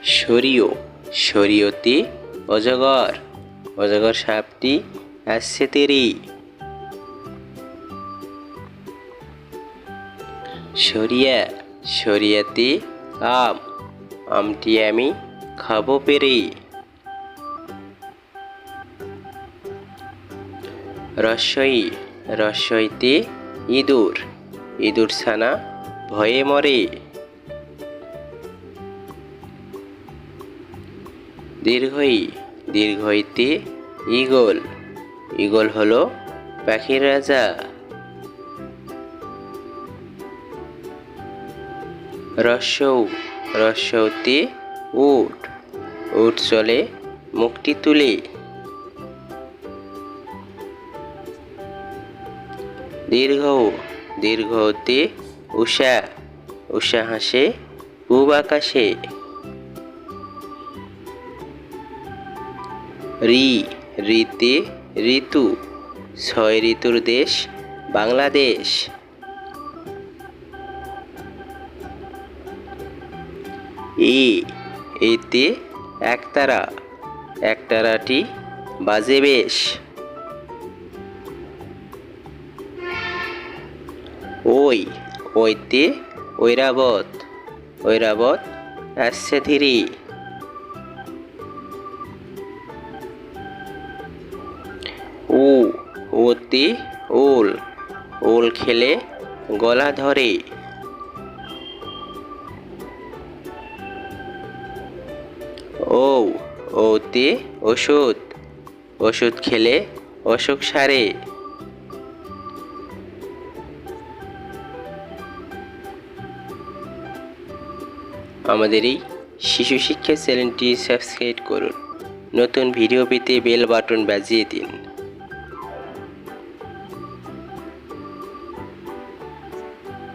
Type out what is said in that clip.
সরিয় সরিয়তে অজগর অজগর সাপটি আসছে তেরে। সরিয়া সরিয়াতে আম আমটি আমি খাবো পেরে। রস্বই রস্বইতে ইঁদুর ইঁদুর ছানা ভয়ে মরে। দীর্ঘই দীর্ঘইতে ঈগল ঈগল হলো পাখির রাজা। রস্যৌ রস্যৌতে উট উট চলে মুখটি তুলে। দীর্ঘৌ দীর্ঘতে উষা উষা হাসে পূব আকাশে। রি রিতে ঋতু ছয় ঋতুর দেশ বাংলাদেশ। এ এতে একতারা একতারাটি বাজে বেশ। ওই ওইতে ঐরাবত ঐরাবত আসছে ধীরে। ও ওতে ওল ওল খেলে গলা ধরে। ও ওতে ওষুধ ওষুধ খেলে অসুখ সারে। আমাদের এই শিশু শিক্ষা চ্যানেলটি সাবস্ক্রাইব করুন। নতুন ভিডিও পেতে বেল বাটন বাজিয়ে দিন।